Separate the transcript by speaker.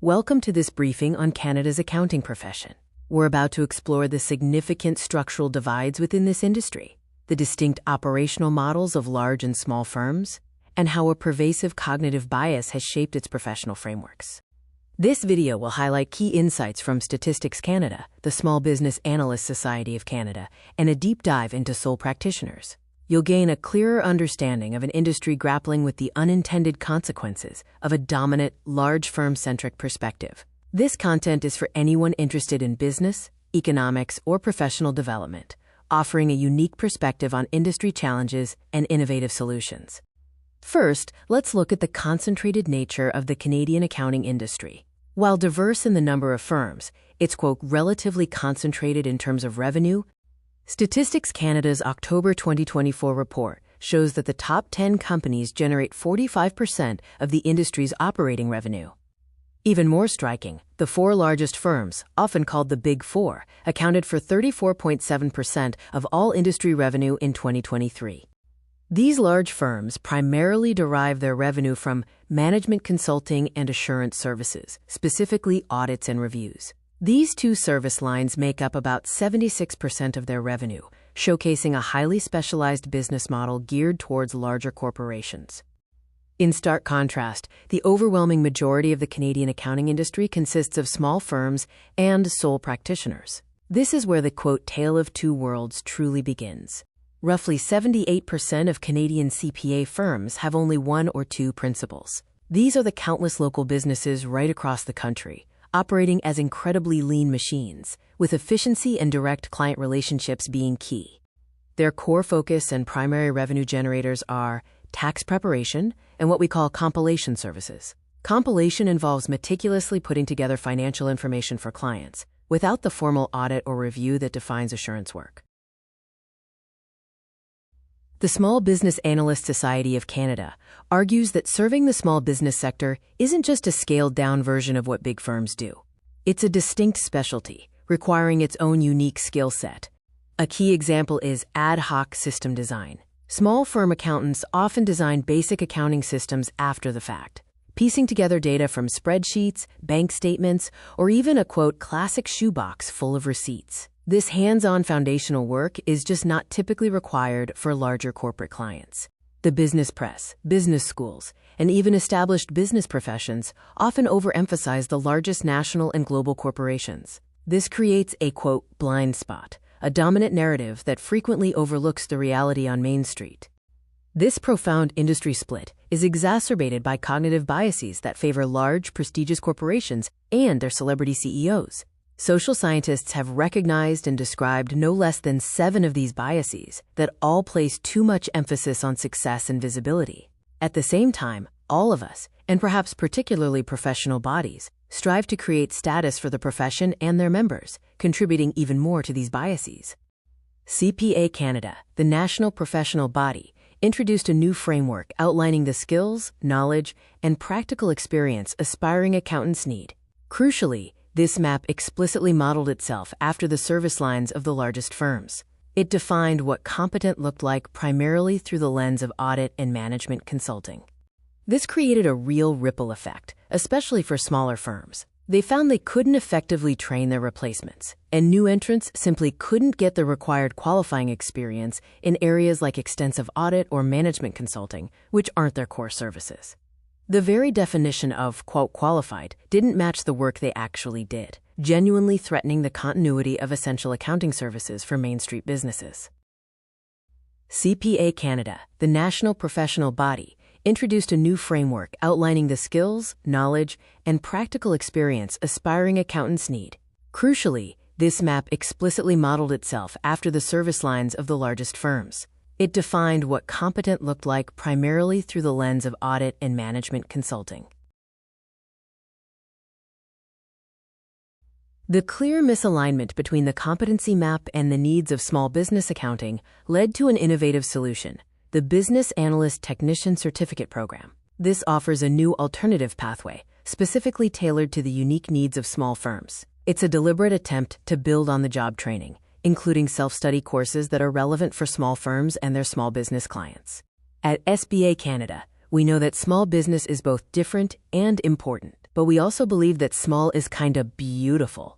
Speaker 1: Welcome to this briefing on Canada's accounting profession. We're about to explore the significant structural divides within this industry, the distinct operational models of large and small firms, and how a pervasive cognitive bias has shaped its professional frameworks. This video will highlight key insights from Statistics Canada, the Small Business Analysts Society of Canada, and a deep dive into sole practitioners. You'll gain a clearer understanding of an industry grappling with the unintended consequences of a dominant, large firm-centric perspective. This content is for anyone interested in business, economics, or professional development, offering a unique perspective on industry challenges and innovative solutions. First, let's look at the concentrated nature of the Canadian accounting industry. While diverse in the number of firms, it's, quote, relatively concentrated in terms of revenue. Statistics Canada's October 2024 report shows that the top 10 companies generate 45% of the industry's operating revenue. Even more striking, the four largest firms, often called the Big Four, accounted for 34.7% of all industry revenue in 2023. These large firms primarily derive their revenue from management consulting and assurance services, specifically audits and reviews. These two service lines make up about 76% of their revenue, showcasing a highly specialized business model geared towards larger corporations. In stark contrast, the overwhelming majority of the Canadian accounting industry consists of small firms and sole practitioners. This is where the, quote, tale of two worlds truly begins. Roughly 78% of Canadian CPA firms have only one or two principals. These are the countless local businesses right across the country, operating as incredibly lean machines, with efficiency and direct client relationships being key. Their core focus and primary revenue generators are tax preparation and what we call compilation services. Compilation involves meticulously putting together financial information for clients, without the formal audit or review that defines assurance work. The Small Business Analysts Society of Canada argues that serving the small business sector isn't just a scaled-down version of what big firms do. It's a distinct specialty, requiring its own unique skill set. A key example is ad hoc system design. Small firm accountants often design basic accounting systems after the fact, piecing together data from spreadsheets, bank statements, or even a, quote, classic shoebox full of receipts. This hands-on foundational work is just not typically required for larger corporate clients. The business press, business schools, and even established business professions often overemphasize the largest national and global corporations. This creates a, quote, blind spot, a dominant narrative that frequently overlooks the reality on Main Street. This profound industry split is exacerbated by cognitive biases that favor large, prestigious corporations and their celebrity CEOs. Social scientists have recognized and described no less than 7 of these biases that all place too much emphasis on success and visibility. At the same time, all of us, and perhaps particularly professional bodies, strive to create status for the profession and their members, contributing even more to these biases. CPA Canada, the national professional body, introduced a new framework outlining the skills, knowledge, and practical experience aspiring accountants need. Crucially, this map explicitly modeled itself after the service lines of the largest firms. It defined what competent looked like primarily through the lens of audit and management consulting. This created a real ripple effect, especially for smaller firms. They found they couldn't effectively train their replacements, and new entrants simply couldn't get the required qualifying experience in areas like extensive audit or management consulting, which aren't their core services. The very definition of, quote, qualified didn't match the work they actually did, genuinely threatening the continuity of essential accounting services for Main Street businesses. CPA Canada, the national professional body, introduced a new framework outlining the skills, knowledge, and practical experience aspiring accountants need. Crucially, this map explicitly modeled itself after the service lines of the largest firms. It defined what competent looked like primarily through the lens of audit and management consulting. The clear misalignment between the competency map and the needs of small business accounting led to an innovative solution, the Business Analyst Technician Certificate Program. This offers a new alternative pathway, specifically tailored to the unique needs of small firms. It's a deliberate attempt to build on the job training, including self-study courses that are relevant for small firms and their small business clients. At SBA Canada, we know that small business is both different and important. but we also believe that small is kinda beautiful.